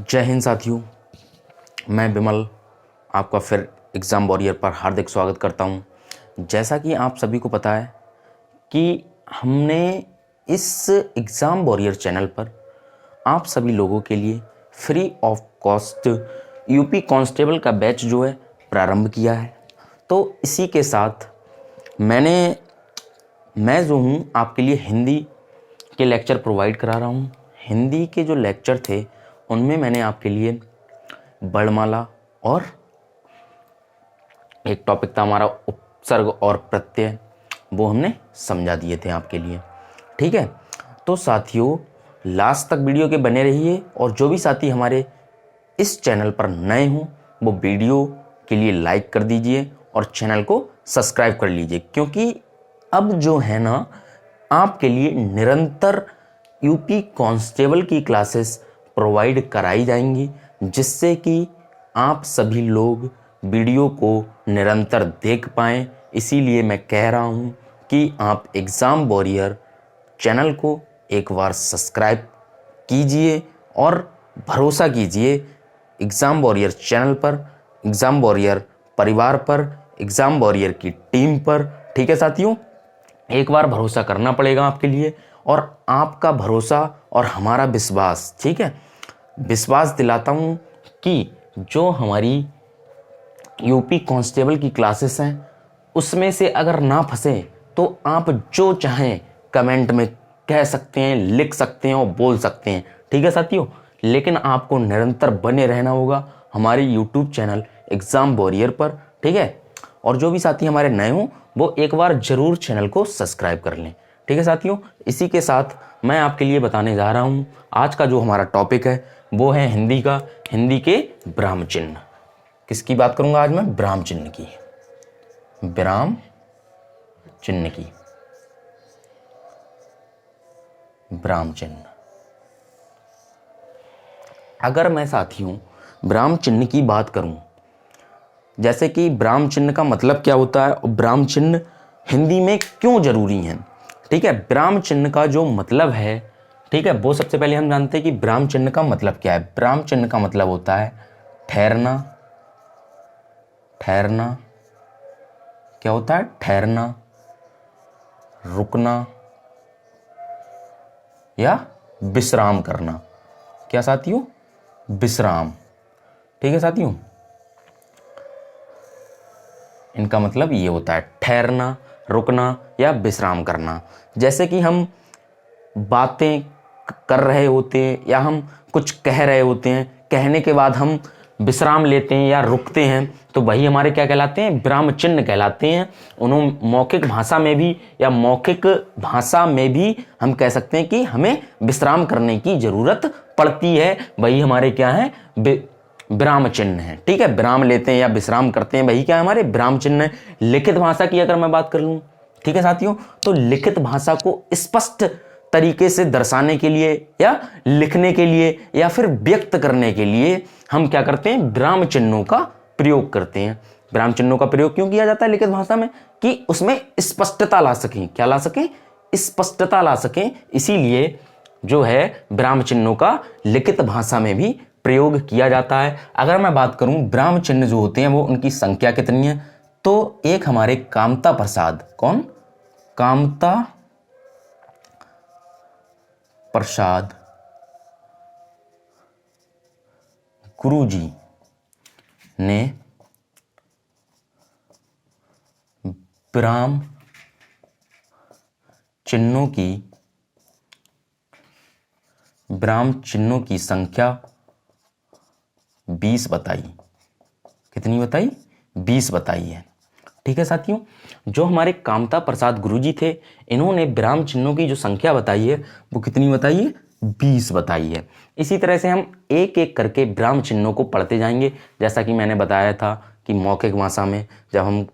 जय हिंद साथियों, मैं विमल आपका फिर एग्ज़ाम वॉरियर पर हार्दिक स्वागत करता हूं। जैसा कि आप सभी को पता है कि हमने इस एग्ज़ाम वॉरियर चैनल पर आप सभी लोगों के लिए free of cost UP constable का बैच जो है प्रारंभ किया है। तो इसी के साथ मैं जो हूं आपके लिए हिंदी के लेक्चर प्रोवाइड करा रहा हूं। हिंदी के जो लेक्चर थे उनमें मैंने आपके लिए वर्णमाला और एक टॉपिक था हमारा उपसर्ग और प्रत्यय, वो हमने समझा दिए थे आपके लिए। ठीक है, तो साथियों लास्ट तक वीडियो के बने रहिए और जो भी साथी हमारे इस चैनल पर नए हों वो वीडियो के लिए लाइक कर दीजिए और चैनल को सब्सक्राइब कर लीजिए, क्योंकि अब जो है ना आपके लिए निरंतर यूपी कांस्टेबल की क्लासेस प्रोवाइड कराई जाएंगी, जिससे कि आप सभी लोग वीडियो को निरंतर देख पाएँ। इसीलिए मैं कह रहा हूँ कि आप एग्ज़ाम वॉरियर चैनल को एक बार सब्सक्राइब कीजिए और भरोसा कीजिए एग्ज़ाम वॉरियर चैनल पर, एग्ज़ाम वॉरियर परिवार पर, एग्ज़ाम वॉरियर की टीम पर। ठीक है साथियों, एक बार भरोसा करना पड़ेगा आपके लिए, और आपका भरोसा और हमारा विश्वास, ठीक है, विश्वास दिलाता हूँ कि जो हमारी यूपी कांस्टेबल की क्लासेस हैं उसमें से अगर ना फंसे तो आप जो चाहें कमेंट में कह सकते हैं, लिख सकते हैं और बोल सकते हैं। ठीक है साथियों, लेकिन आपको निरंतर बने रहना होगा हमारे यूट्यूब चैनल एग्ज़ाम वॉरियर पर। ठीक है, और जो भी साथी हमारे नए हों वो एक बार ज़रूर चैनल को सब्सक्राइब कर लें। ठीक है साथियों, इसी के साथ मैं आपके लिए बताने जा रहा हूँ आज का जो हमारा टॉपिक है वो है हिंदी का, हिंदी के विराम चिन्ह। किसकी बात करूँगा आज मैं? विराम चिन्ह की, विराम चिन्ह की, विराम चिन्ह। अगर मैं साथियों विराम चिन्ह की बात करूं, जैसे कि विराम चिन्ह का मतलब क्या होता है और विराम चिन्ह हिंदी में क्यों जरूरी हैं। ठीक है, विराम चिन्ह का जो मतलब है, ठीक है, वो सबसे पहले हम जानते हैं कि विराम चिन्ह का मतलब क्या है। विराम चिन्ह का मतलब होता है ठहरना। ठहरना क्या होता है? ठहरना, रुकना या विश्राम करना। क्या साथियों? विश्राम। ठीक है साथियों, इनका मतलब ये होता है ठहरना, रुकना या विश्राम करना। जैसे कि हम बातें कर रहे होते हैं या हम कुछ कह रहे होते हैं, कहने के बाद हम विश्राम लेते हैं या रुकते हैं, तो वही हमारे क्या कहलाते हैं? विराम चिन्ह कहलाते हैं। उन्होंने मौखिक भाषा में भी या मौखिक भाषा में भी हम कह सकते हैं कि हमें विश्राम करने की जरूरत पड़ती है, वही हमारे क्या है? विराम चिन्ह है। ठीक है, विराम लेते हैं या विश्राम करते हैं, वही क्या है? हमारे विराम चिन्ह है। लिखित भाषा की अगर मैं बात कर लूँ, ठीक है साथियों, तो लिखित भाषा को स्पष्ट तरीके से दर्शाने के लिए या लिखने के लिए या फिर व्यक्त करने के लिए हम क्या करते हैं? विराम चिन्हों का प्रयोग करते हैं। विराम चिन्हों का प्रयोग क्यों किया जाता है लिखित भाषा में? कि उसमें स्पष्टता ला सकें। क्या ला सकें? स्पष्टता ला सकें। इसीलिए जो है विराम चिन्हों का लिखित भाषा में भी प्रयोग किया जाता है। अगर मैं बात करूं विराम चिन्ह जो होते हैं वो उनकी संख्या कितनी है, तो एक हमारे कामता प्रसाद, कौन? कामता प्रसाद गुरुजी ने विराम चिन्हों की संख्या 20 बताई। कितनी बताई? 20 बताई है। ठीक है साथियों, जो हमारे कामता प्रसाद गुरुजी थे, इन्होंने विराम चिन्हों की जो संख्या बताई है वो कितनी बताई है? 20 बताई है। इसी तरह से हम एक एक करके विराम चिन्हों को पढ़ते जाएंगे। जैसा कि मैंने बताया था कि मौखिक भाषा में जब हम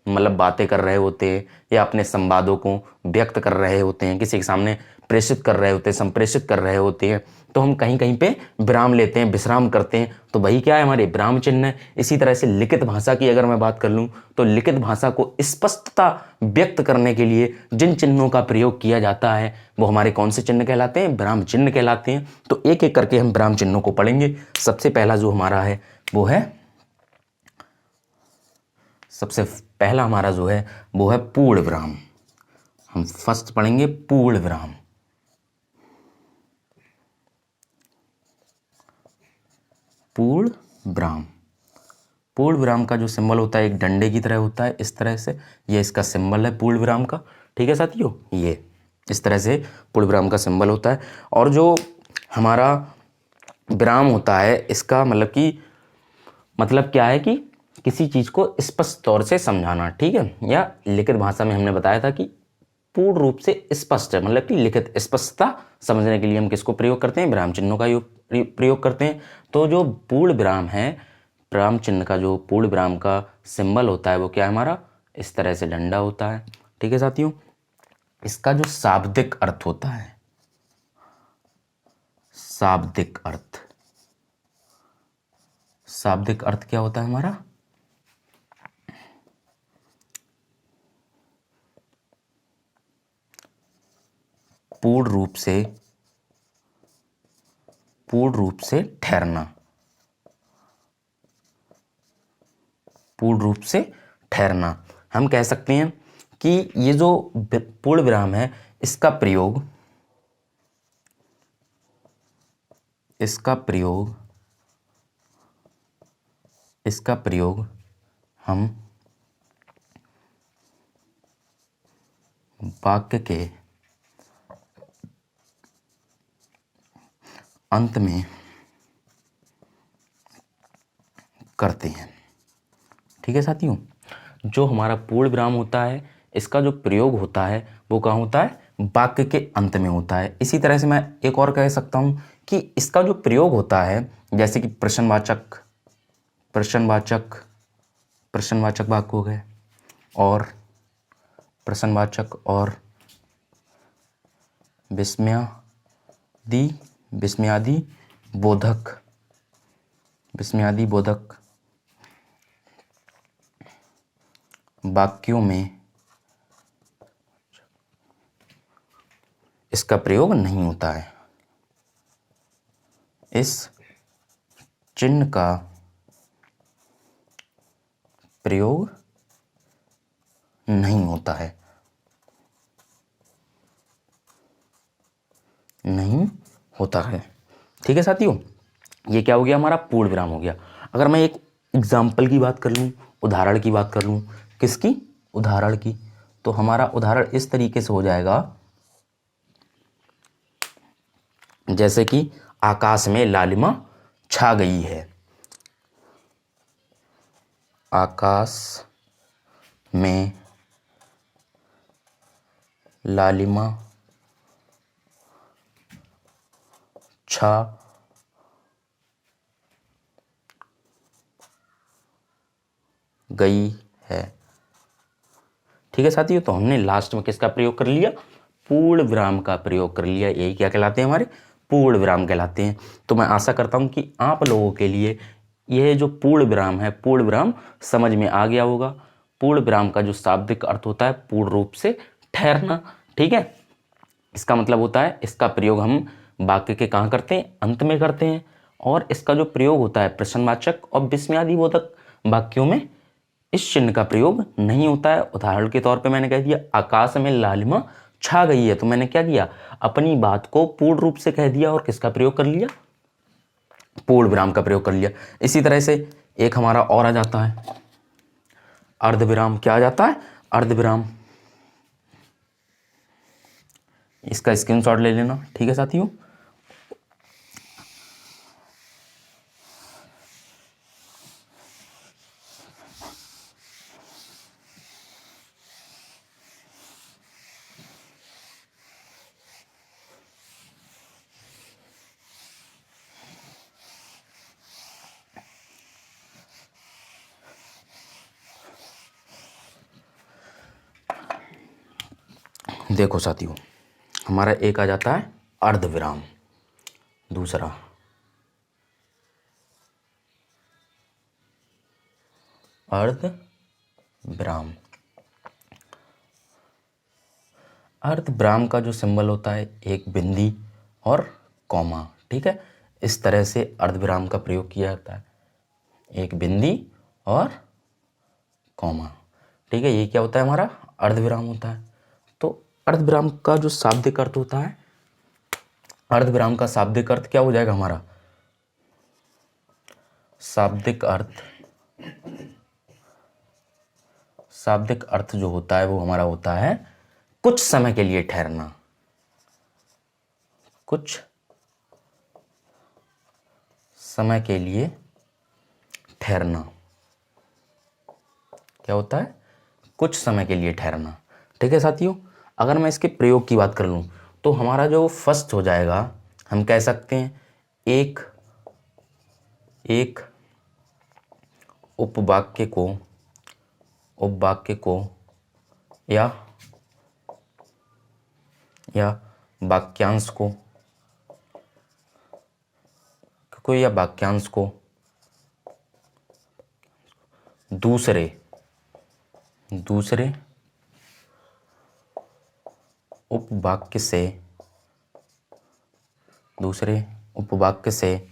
मतलब बातें कर रहे होते हैं या अपने संवादों को व्यक्त कर रहे होते हैं, किसी के सामने प्रेषित कर रहे होते हैं, संप्रेषित कर रहे होते हैं, तो हम कहीं कहीं पे विराम लेते हैं, विश्राम करते हैं, तो वही क्या है, हमारे विराम चिन्ह है। इसी तरह से लिखित भाषा की अगर मैं बात कर लूँ तो लिखित भाषा को स्पष्टता व्यक्त करने के लिए जिन चिन्हों का प्रयोग किया जाता है वो हमारे कौन से चिन्ह कहलाते हैं, विराम चिन्ह कहलाते हैं। तो एक एक करके हम विराम चिन्हों को पढ़ेंगे। सबसे पहला जो हमारा है वो है, सबसे पहला हमारा जो है वो है पूर्ण विराम। हम फर्स्ट पढ़ेंगे पूर्ण विराम। पूर्ण विराम, पूर्ण विराम का जो सिंबल होता है एक डंडे की तरह होता है, इस तरह से ये इसका सिंबल है पूर्ण विराम का। ठीक है साथियों, ये इस तरह से पूर्ण विराम का सिंबल होता है। और जो हमारा विराम होता है इसका मतलब कि मतलब क्या है कि किसी चीज़ को स्पष्ट तौर से समझाना, ठीक है। या लिखित भाषा में हमने बताया था कि पूर्ण रूप से स्पष्ट है, मतलब कि लिखित स्पष्टता समझने के लिए हम किसको प्रयोग करते हैं, विराम चिन्हों का प्रयोग करते हैं। तो जो पूर्ण विराम है, विराम चिन्ह का जो पूर्ण विराम का सिंबल होता है वो क्या है हमारा, इस तरह से डंडा होता है। ठीक है साथियों, इसका जो शाब्दिक अर्थ होता है, शाब्दिक अर्थ, शाब्दिक अर्थ क्या होता है हमारा, पूर्ण रूप से, पूर्ण रूप से ठहरना, पूर्ण रूप से ठहरना। हम कह सकते हैं कि ये जो पूर्ण विराम है इसका प्रयोग, इसका प्रयोग, इसका प्रयोग हम वाक्य के अंत में करते हैं। ठीक है साथियों, जो हमारा पूर्ण विराम होता है इसका जो प्रयोग होता है वो कहाँ होता है, वाक्य के अंत में होता है। इसी तरह से मैं एक और कह सकता हूँ कि इसका जो प्रयोग होता है, जैसे कि प्रश्नवाचक, प्रश्नवाचक, प्रश्नवाचक वाक्य हो गए, और प्रश्नवाचक और विस्मयादि, विस्मयादि बोधक, विस्मयादि बोधक वाक्यों में इसका प्रयोग नहीं होता है। इस चिन्ह का प्रयोग नहीं होता है, नहीं होता है। ठीक है साथियों, ये क्या हो गया, हमारा पूर्ण विराम हो गया। अगर मैं एक एग्जाम्पल की बात कर लूँ, उदाहरण की बात कर लूँ, किसकी, उदाहरण की, तो हमारा उदाहरण इस तरीके से हो जाएगा, जैसे कि आकाश में लालिमा छा गई है, आकाश में लालिमा छा गई है। ठीक है साथियों, तो हमने लास्ट में किसका प्रयोग कर लिया, पूर्ण विराम का प्रयोग कर लिया। यही क्या कहलाते हैं, हमारे पूर्ण विराम कहलाते हैं। तो मैं आशा करता हूं कि आप लोगों के लिए यह जो पूर्ण विराम है, पूर्ण विराम समझ में आ गया होगा। पूर्ण विराम का जो शाब्दिक अर्थ होता है पूर्ण रूप से ठहरना। ठीक है, इसका मतलब होता है इसका प्रयोग हम वाक्य के कहाँ करते हैं, अंत में करते हैं। और इसका जो प्रयोग होता है प्रश्नवाचक और विस्मयादिबोधक वाक्यों में इस चिन्ह का प्रयोग नहीं होता है। उदाहरण के तौर पे मैंने कह दिया आकाश में लालिमा छा गई है, तो मैंने क्या किया, अपनी बात को पूर्ण रूप से कह दिया और किसका प्रयोग कर लिया, पूर्ण विराम का प्रयोग कर लिया। इसी तरह से एक हमारा और आ जाता है अर्धविराम। क्या आ जाता है, अर्धविराम। इसका स्क्रीनशॉट ले लेना। ठीक है साथियों, देखो साथियों, हमारा एक आ जाता है अर्धविराम, दूसरा अर्धविराम। अर्धविराम का जो सिंबल होता है एक बिंदी और कॉमा, ठीक है। इस तरह से अर्धविराम का प्रयोग किया जाता है, एक बिंदी और कॉमा, ठीक है। ये क्या होता है, हमारा अर्धविराम होता है। तो अर्धविराम का जो शाब्दिक अर्थ होता है, अर्धविराम का शाब्दिक अर्थ क्या हो जाएगा हमारा, शाब्दिक अर्थ जो होता है वो हमारा होता है कुछ समय के लिए ठहरना, कुछ समय के लिए ठहरना। क्या होता है, कुछ समय के लिए ठहरना, ठीक है साथियों। अगर मैं इसके प्रयोग की बात कर लूं तो हमारा जो फर्स्ट हो जाएगा, हम कह सकते हैं एक उपवाक्य को या वाक्यांश को दूसरे उपवाक्य से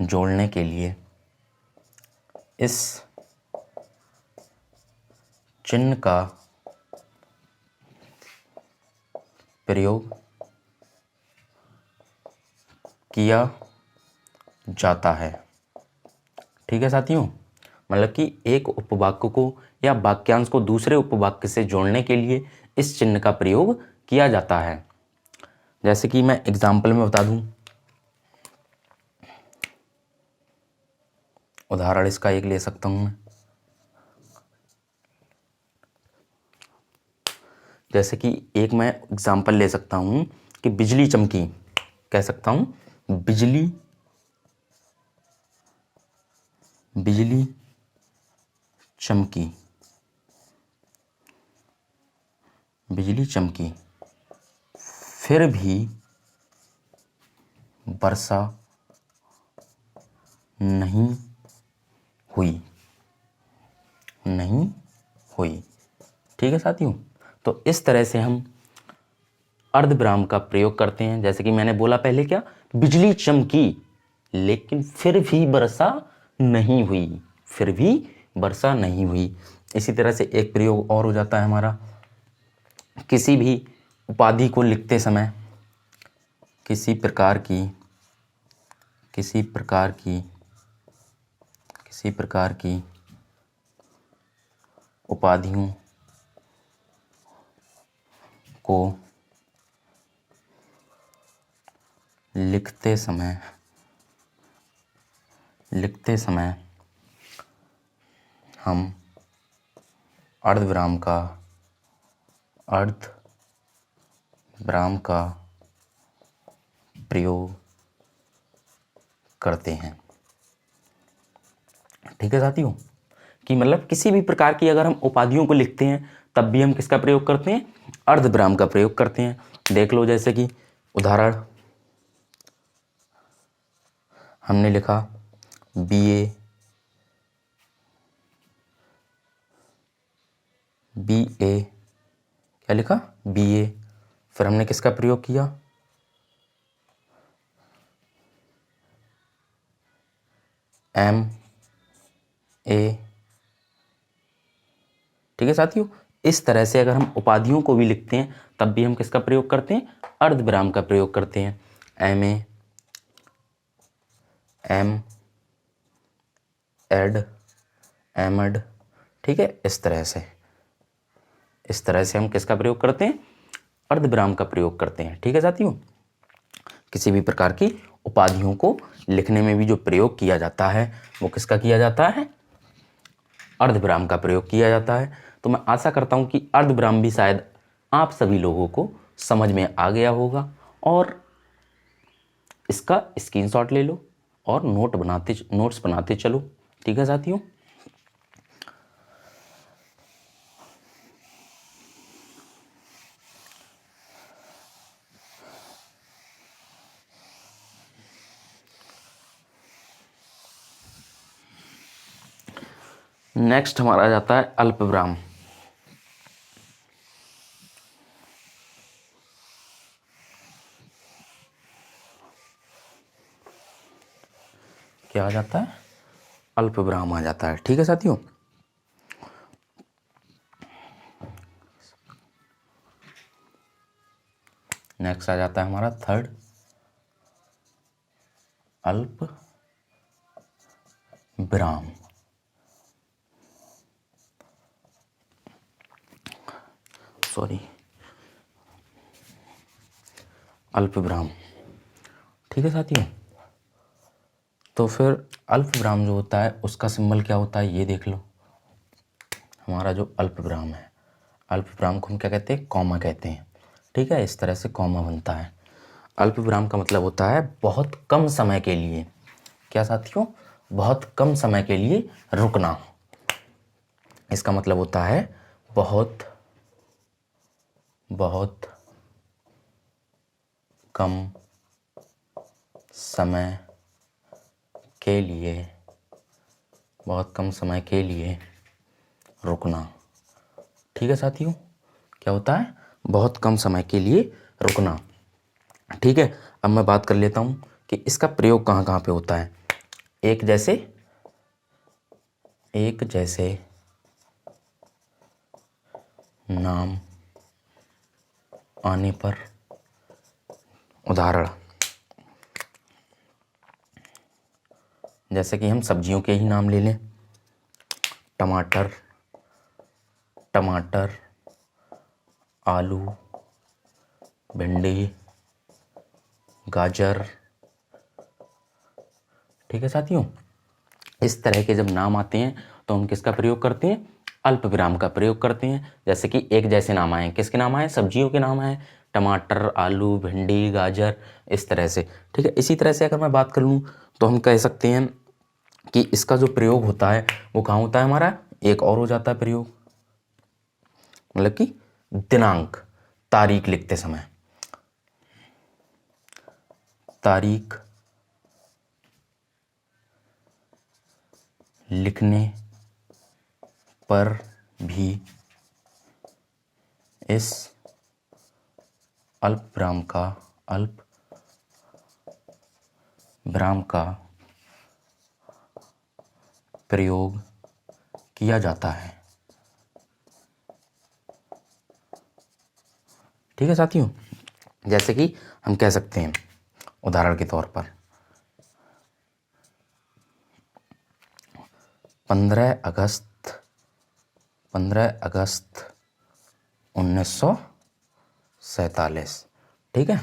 जोड़ने के लिए इस चिन्ह का प्रयोग किया जाता है, ठीक है साथियों। मतलब कि एक उपवाक्य को या वाक्यांश को दूसरे उपवाक्य से जोड़ने के लिए इस चिन्ह का प्रयोग किया जाता है। जैसे कि मैं एग्जाम्पल में बता दूं, उदाहरण इसका एक ले सकता हूं मैं। जैसे कि एक मैं एग्जाम्पल ले सकता हूं कि बिजली चमकी, कह सकता हूं बिजली चमकी फिर भी वर्षा नहीं हुई, ठीक है साथियों। तो इस तरह से हम अर्धविराम का प्रयोग करते हैं। जैसे कि मैंने बोला पहले, क्या, बिजली चमकी लेकिन फिर भी वर्षा नहीं हुई, इसी तरह से एक प्रयोग और हो जाता है हमारा, किसी भी उपाधि को लिखते समय किसी प्रकार की उपाधियों को लिखते समय हम अर्धविराम का प्रयोग करते हैं, ठीक है साथियों। कि मतलब किसी भी प्रकार की अगर हम उपाधियों को लिखते हैं तब भी हम किसका प्रयोग करते हैं, अर्धविराम का प्रयोग करते हैं। देख लो, जैसे कि उदाहरण हमने लिखा BA, क्या लिखा, BA, फिर हमने किसका प्रयोग किया, MA, ठीक है साथियों। इस तरह से अगर हम उपाधियों को भी लिखते हैं तब भी हम किसका प्रयोग करते हैं, अर्धविराम का प्रयोग करते हैं। MA, MAd, MAd, ठीक है। इस तरह से हम किसका प्रयोग करते हैं, अर्धविराम का प्रयोग करते हैं, ठीक है साथियों। किसी भी प्रकार की उपाधियों को लिखने में भी जो प्रयोग किया जाता है वो किसका किया जाता है, अर्धविराम का प्रयोग किया जाता है। तो मैं आशा करता हूं कि अर्धविराम भी शायद आप सभी लोगों को समझ में आ गया होगा, और इसका स्क्रीनशॉट ले लो और नोट्स बनाते चलो, ठीक है साथियों। नेक्स्ट हमारा आ जाता है अल्पविराम। क्या आ जाता है? अल्पविराम आ जाता है। ठीक है साथियों। नेक्स्ट आ जाता है हमारा थर्ड अल्प विराम। सॉरी, अल्प विराम। ठीक है साथियों। तो फिर अल्प विराम जो होता है उसका सिंबल क्या होता है ये देख लो। हमारा जो अल्प विराम है, अल्प विराम को हम क्या कहते हैं? कॉमा कहते हैं। ठीक है, इस तरह से कॉमा बनता है। अल्प विराम का मतलब होता है बहुत कम समय के लिए। क्या साथियों? बहुत कम समय के लिए रुकना। इसका मतलब होता है बहुत बहुत कम समय के लिए, बहुत कम समय के लिए रुकना। ठीक है साथियों। क्या होता है? बहुत कम समय के लिए रुकना। ठीक है, अब मैं बात कर लेता हूँ कि इसका प्रयोग कहाँ कहाँ पे होता है। एक जैसे नाम आने पर। उदाहरण, जैसे कि हम सब्जियों के ही नाम ले लें। टमाटर, टमाटर, आलू, भिंडी, गाजर। ठीक है साथियों। इस तरह के जब नाम आते हैं तो हम किसका प्रयोग करते हैं? अल्प विराम का प्रयोग करते हैं। जैसे कि एक जैसे नाम आए, किसके नाम आए? सब्जियों के नाम आए, टमाटर, आलू, भिंडी, गाजर, इस तरह से। ठीक है, इसी तरह से अगर मैं बात कर लूँ तो हम कह सकते हैं कि इसका जो प्रयोग होता है वो कहाँ होता है हमारा? एक और हो जाता है प्रयोग, मतलब कि दिनांक, तारीख लिखते समय। तारीख लिखने पर भी इस अल्प विराम का प्रयोग किया जाता है। ठीक है साथियों। जैसे कि हम कह सकते हैं उदाहरण के तौर पर 15 अगस्त 1947। ठीक है,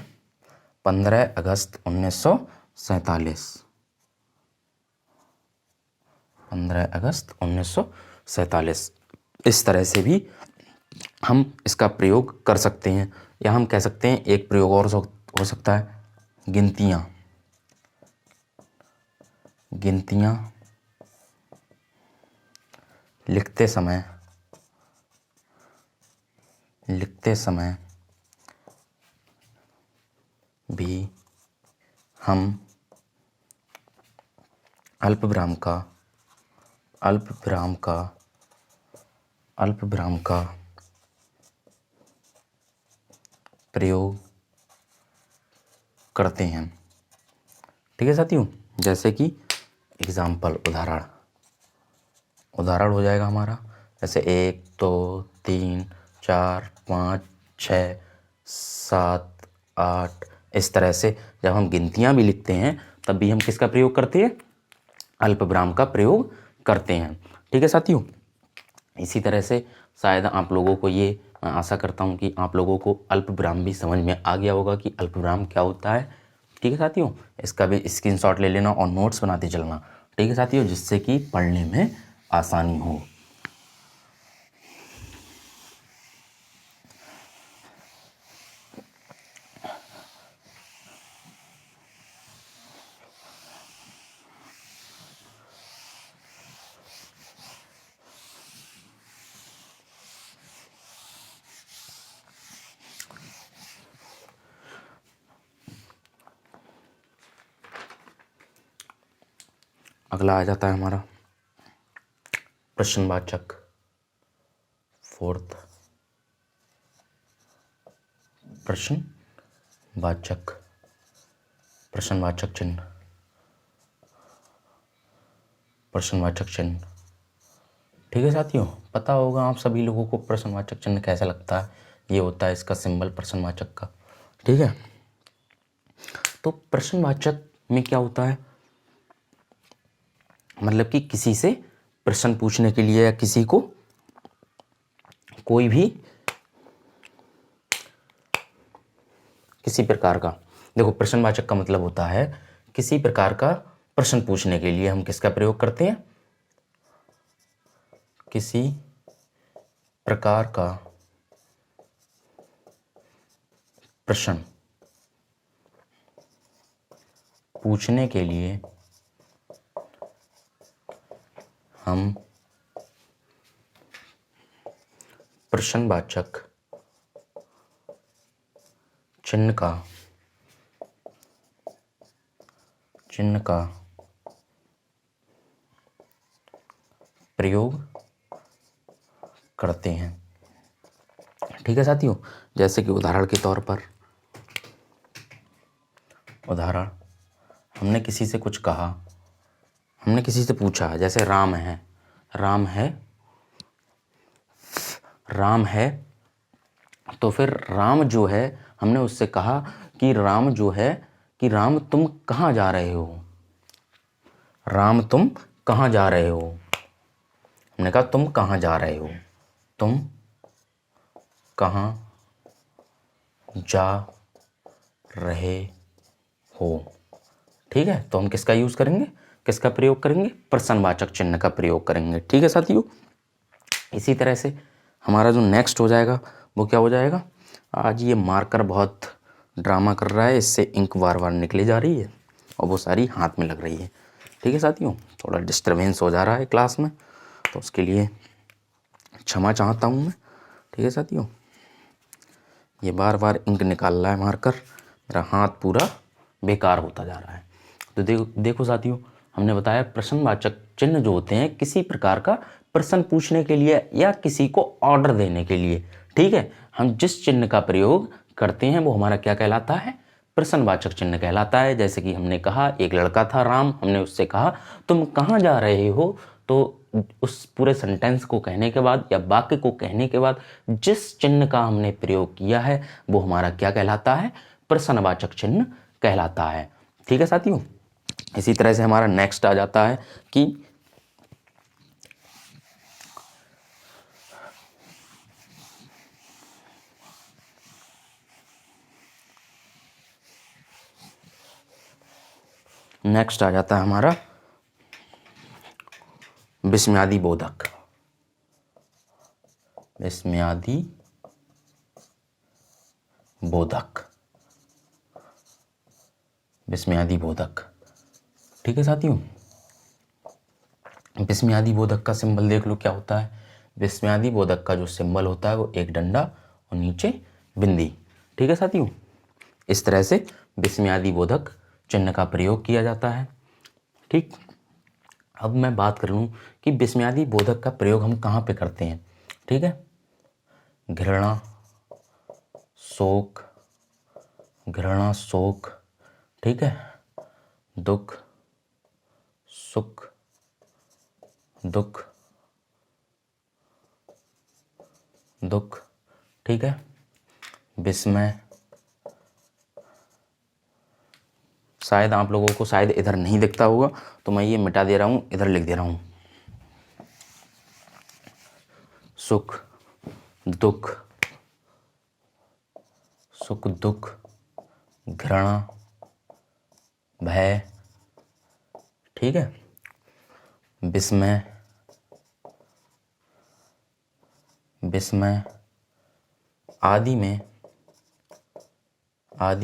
15 अगस्त 1947। 15 अगस्त 1947। इस तरह से भी हम इसका प्रयोग कर सकते हैं। या हम कह सकते हैं एक प्रयोग और हो सकता है, गिनतियाँ। गिनतियाँ लिखते समय भी हम अल्प विराम का प्रयोग करते हैं। ठीक है साथियों। जैसे कि एग्जाम्पल, उदाहरण हो जाएगा हमारा, जैसे 1 2 3 4 5 6 7 8। इस तरह से जब हम गिनतियाँ भी लिखते हैं तब भी हम किसका प्रयोग करते हैं? अल्प विराम का प्रयोग करते हैं। ठीक है साथियों। इसी तरह से शायद आप लोगों को ये, मैं आशा करता हूँ कि आप लोगों को अल्प विराम भी समझ में आ गया होगा कि अल्प विराम क्या होता है। ठीक है साथियों, इसका भी स्क्रीनशॉट ले लेना और नोट्स बनाते चलना। ठीक है साथियों, जिससे कि पढ़ने में आसानी हो। अगला आ जाता है हमारा प्रश्नवाचक, फोर्थ प्रश्नवाचक, प्रश्नवाचक चिन्ह, प्रश्नवाचक चिन्ह। ठीक है साथियों, पता होगा आप सभी लोगों को प्रश्नवाचक चिन्ह कैसा लगता है। ये होता है इसका सिंबल प्रश्नवाचक का। ठीक है, तो प्रश्नवाचक में क्या होता है, मतलब कि किसी से प्रश्न पूछने के लिए या किसी को कोई भी किसी प्रकार का, देखो प्रश्नवाचक का मतलब होता है किसी प्रकार का प्रश्न पूछने के लिए हम किसका प्रयोग करते हैं, किसी प्रकार का प्रश्न पूछने के लिए हम प्रश्नवाचक चिन्ह का प्रयोग करते हैं। ठीक है साथियों, जैसे कि उदाहरण के तौर पर, उदाहरण, हमने किसी से कुछ कहा, हमने किसी से पूछा, जैसे राम है, राम है, राम है, तो फिर राम जो है, हमने उससे कहा कि राम जो है, कि राम तुम कहाँ जा रहे हो, राम तुम कहाँ जा रहे हो, हमने कहा तुम कहाँ जा रहे हो, तुम कहाँ जा रहे हो। ठीक है, तो हम किसका यूज करेंगे, किसका प्रयोग करेंगे, प्रश्नवाचक चिन्ह का प्रयोग करेंगे। ठीक है साथियों, इसी तरह से हमारा जो नेक्स्ट हो जाएगा वो क्या हो जाएगा, आज ये मार्कर बहुत ड्रामा कर रहा है, इससे इंक बार बार निकले जा रही है और वो सारी हाथ में लग रही है। ठीक है साथियों, थोड़ा डिस्टर्बेंस हो जा रहा है क्लास में, तो उसके लिए क्षमा चाहता हूँ मैं। ठीक है साथियों, ये बार बार इंक निकाल रहा है मार्कर, मेरा हाथ पूरा बेकार होता जा रहा है। तो देखो साथियों, हमने बताया प्रश्नवाचक चिन्ह जो होते हैं किसी प्रकार का प्रश्न पूछने के लिए या किसी को ऑर्डर देने के लिए। ठीक है, हम जिस चिन्ह का प्रयोग करते हैं वो हमारा क्या कहलाता है, प्रश्नवाचक चिन्ह कहलाता है। जैसे कि हमने कहा एक लड़का था राम, हमने उससे कहा तुम कहाँ जा रहे हो, तो उस पूरे सेंटेंस को कहने के बाद या वाक्य को कहने के बाद जिस चिन्ह का हमने प्रयोग किया है वो हमारा क्या कहलाता है, प्रश्नवाचक चिन्ह कहलाता है। ठीक है साथियों, इसी तरह से हमारा नेक्स्ट आ जाता है कि नेक्स्ट आ जाता है हमारा विस्मयादि बोधक, विस्मयादि बोधक, विस्मयादि बोधक। ठीक है साथियों, विस्मयादि बोधक का सिंबल देख लो क्या होता है। विस्मयादि बोधक का जो सिंबल होता है वो एक डंडा और नीचे बिंदी। ठीक है साथियों, इस तरह से विस्मयादि बोधक चिन्ह का प्रयोग किया जाता है। ठीक, अब मैं बात कर लूँ कि विस्मयादि बोधक का प्रयोग हम कहाँ पे करते हैं। ठीक है, घृणा, शोक, घृणा, शोक, ठीक है, दुख, सुख, दुख, दुख, ठीक है, विस्मय, शायद आप लोगों को शायद इधर नहीं दिखता होगा तो मैं ये मिटा दे रहा हूँ, इधर लिख दे रहा हूँ, सुख, दुख, सुख, दुख, घृणा, भय, ठीक है, विस्मय, विस्मय, आदि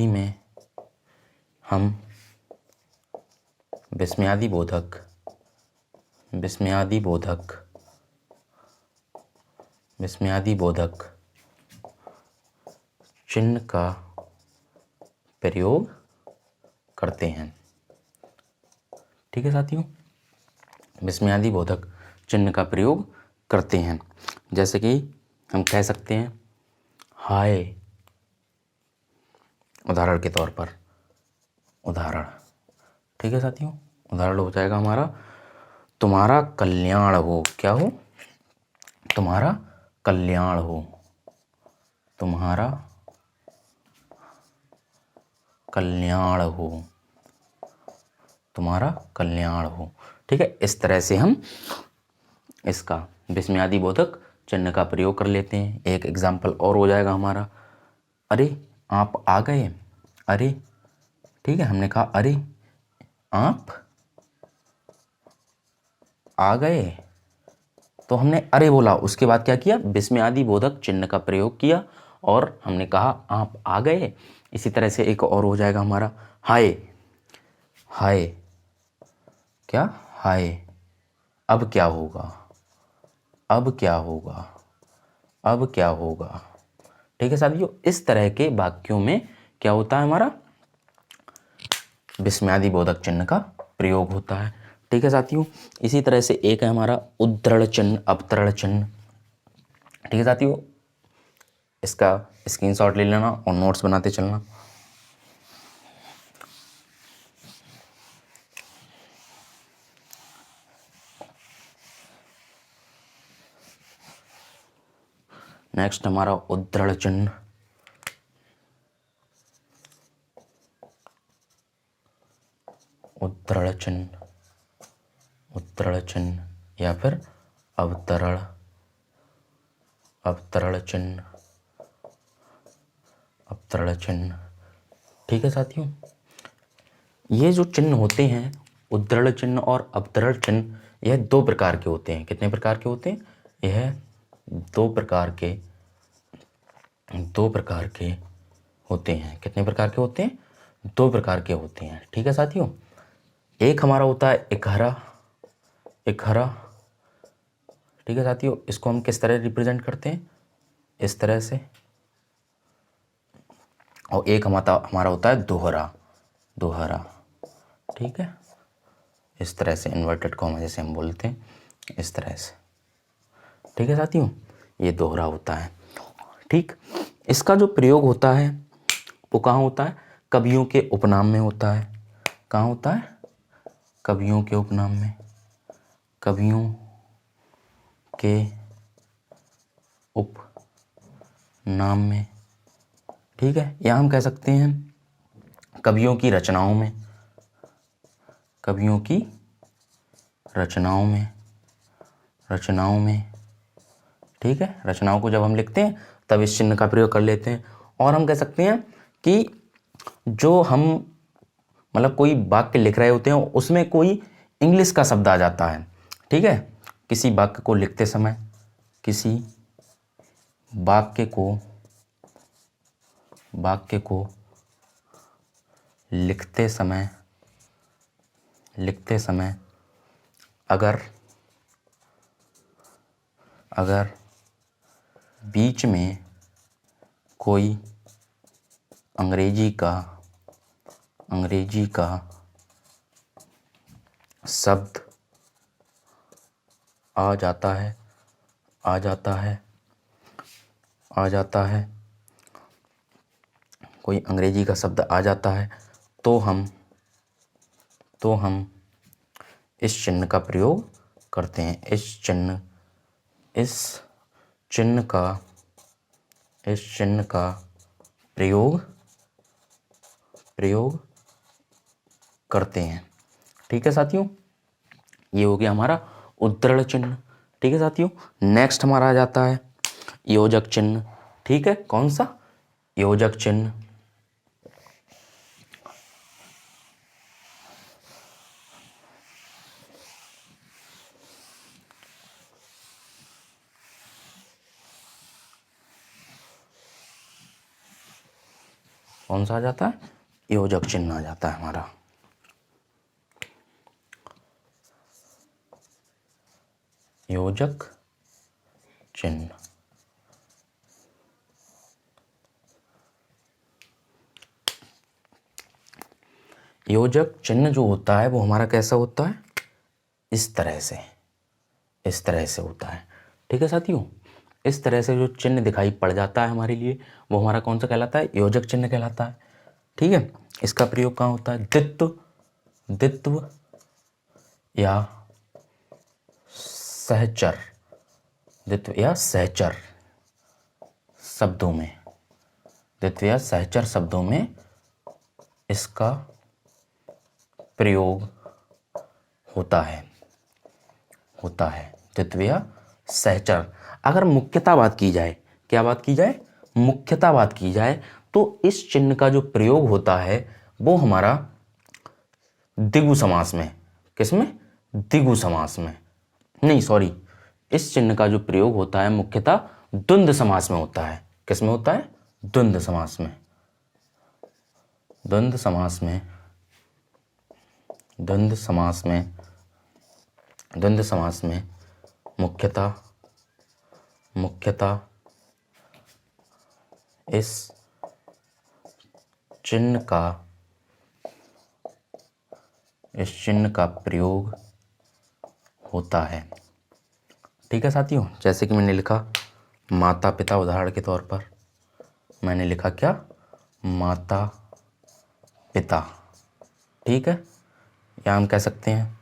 में हम विस्मयादि बोधक, विस्मयादि बोधक, विस्मयादि बोधक चिन्ह का प्रयोग करते हैं। ठीक है साथियों, विस्मयादि बोधक चिन्ह का प्रयोग करते हैं। जैसे कि हम कह सकते हैं हाय, उदाहरण के तौर पर, उदाहरण, ठीक है साथियों। उदाहरण हो जाएगा हमारा तुम्हारा कल्याण हो। क्या हो? तुम्हारा कल्याण हो, तुम्हारा कल्याण हो, तुम्हारा कल्याण हो। ठीक है, इस तरह से हम इसका विस्मयादि बोधक चिन्ह का प्रयोग कर लेते हैं। एक एग्जाम्पल और हो जाएगा हमारा, अरे आप आ गए। अरे, ठीक है, हमने कहा अरे आप आ गए, तो हमने अरे बोला, उसके बाद क्या किया? विस्मयादि बोधक चिन्ह का प्रयोग किया और हमने कहा आप आ गए। इसी तरह से एक और हो जाएगा हमारा हाय। हाय, क्या? हाय, अब क्या होगा? अब क्या होगा? अब क्या होगा? ठीक है साथियों, इस तरह के वाक्यों में क्या होता है? हमारा विस्मयादि बोधक चिन्ह का प्रयोग होता है। ठीक है साथियों, इसी तरह से एक है हमारा उद्धरण चिन्ह, अवतरण चिन्ह। ठीक है साथियों, इसका स्क्रीनशॉट ले लेना और नोट्स बनाते चलना। नेक्स्ट हमारा उद्धरण चिन्ह। उद्धरण चिन्ह, उद्धरण चिन्ह या फिर अवतरण, अवतरण चिन्ह, अवतरण चिन्ह। ठीक है साथियों, ये जो चिन्ह होते हैं उद्धरण चिन्ह और अवतरण चिन्ह, यह दो प्रकार के होते हैं। कितने प्रकार के होते हैं? यह दो प्रकार के होते हैं। कितने प्रकार के होते हैं? दो प्रकार के होते हैं। ठीक है साथियों, एक हमारा होता है इकहरा, इकहरा। ठीक है साथियों, इसको हम किस तरह रिप्रेजेंट करते हैं? इस तरह से। और एक हमारा होता है दोहरा, दोहरा। ठीक है, इस तरह से इन्वर्टेड कॉमा जैसे हम बोलते हैं, इस तरह से। ठीक है साथियों, ये दोहरा होता है। ठीक, इसका जो प्रयोग होता है वो कहाँ होता है? कवियों के उपनाम में होता है। कहाँ होता है? कवियों के उपनाम में, कवियों के उपनाम में। ठीक है, या हम कह सकते हैं कवियों की रचनाओं में, कवियों की रचनाओं में, रचनाओं में। ठीक है, रचनाओं को जब हम लिखते हैं तब इस चिन्ह का प्रयोग कर लेते हैं। और हम कह सकते हैं कि जो हम मतलब कोई वाक्य लिख रहे होते हैं उसमें कोई इंग्लिश का शब्द आ जाता है। ठीक है, किसी वाक्य को लिखते समय, किसी वाक्य को लिखते समय अगर बीच में कोई अंग्रेजी का शब्द आ जाता है, कोई अंग्रेजी का शब्द आ जाता है, तो हम इस चिन्ह का प्रयोग करते हैं। इस चिन्ह का प्रयोग करते हैं। ठीक है साथियों, ये हो गया हमारा उद्धरण चिन्ह। ठीक है साथियों, नेक्स्ट हमारा आ जाता है योजक चिन्ह। ठीक है, कौन सा? योजक चिन्ह। कौन सा आ जाता है? योजक चिन्ह आ जाता है हमारा। योजक चिन्ह। योजक चिन्ह जो होता है वो हमारा कैसा होता है? इस तरह से होता है। ठीक है साथियों, इस तरह से जो चिन्ह दिखाई पड़ जाता है हमारे लिए वो हमारा कौन सा कहलाता है? योजक चिन्ह कहलाता है। ठीक है, इसका प्रयोग कहाँ होता है? द्वित्व या सहचर, द्वित्व या सहचर शब्दों में, द्वित्व या सहचर शब्दों में इसका प्रयोग होता है द्वित्व या सहचर। अगर मुख्यता बात की जाए, क्या बात की जाए? मुख्यता बात की जाए तो इस चिन्ह का जो प्रयोग होता है वो हमारा द्विगु समास में, किसमें? द्विगु समास में, नहीं सॉरी, इस चिन्ह का जो प्रयोग होता है मुख्यतः द्वंद्व समास में होता है। किसमें होता है? द्वंद्व समास में। द्वंद्व समास में, द्वंद्व समास में, द्वंद्व समास में मुख्यतः इस चिन्ह का प्रयोग होता है। ठीक है साथियों, जैसे कि मैंने लिखा माता पिता, उदाहरण के तौर पर मैंने लिखा क्या? माता पिता। ठीक है, या हम कह सकते हैं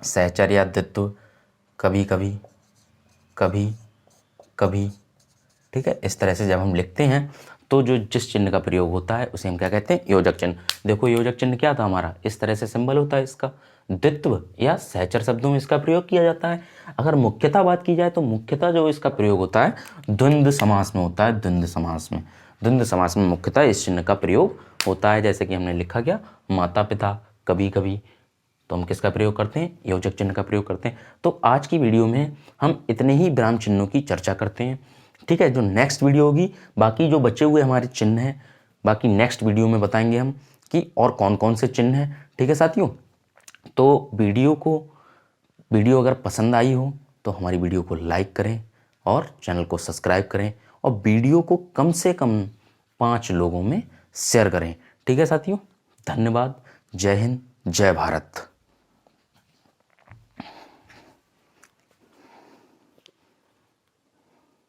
सहचर या द्वित्व, कभी कभी। ठीक है, इस तरह से जब हम लिखते हैं तो जो जिस चिन्ह का प्रयोग होता है उसे हम क्या कहते हैं? योजक चिन्ह। देखो योजक चिन्ह क्या था हमारा? इस तरह से सिंबल होता है इसका। द्वित्व या सहचर शब्दों में इसका प्रयोग किया जाता है। अगर मुख्यता बात की जाए तो मुख्यतः जो इसका प्रयोग होता है द्वंद्व समास में होता है। द्वंद्व समास में मुख्यतः इस चिन्ह का प्रयोग होता है। जैसे कि हमने लिखा क्या? माता पिता, कभी कभी, तो हम किसका प्रयोग करते हैं? योजक चिन्ह का प्रयोग करते हैं। तो आज की वीडियो में हम इतने ही विराम चिन्हों की चर्चा करते हैं। ठीक है, जो नेक्स्ट वीडियो होगी, बाकी जो बचे हुए हमारे चिन्ह हैं, बाकी नेक्स्ट वीडियो में बताएंगे हम कि और कौन कौन से चिन्ह हैं। ठीक है साथियों, तो वीडियो अगर पसंद आई हो तो हमारी वीडियो को लाइक करें और चैनल को सब्सक्राइब करें और वीडियो को कम से कम 5 लोगों में शेयर करें। ठीक है साथियों, धन्यवाद। जय हिंद, जय भारत।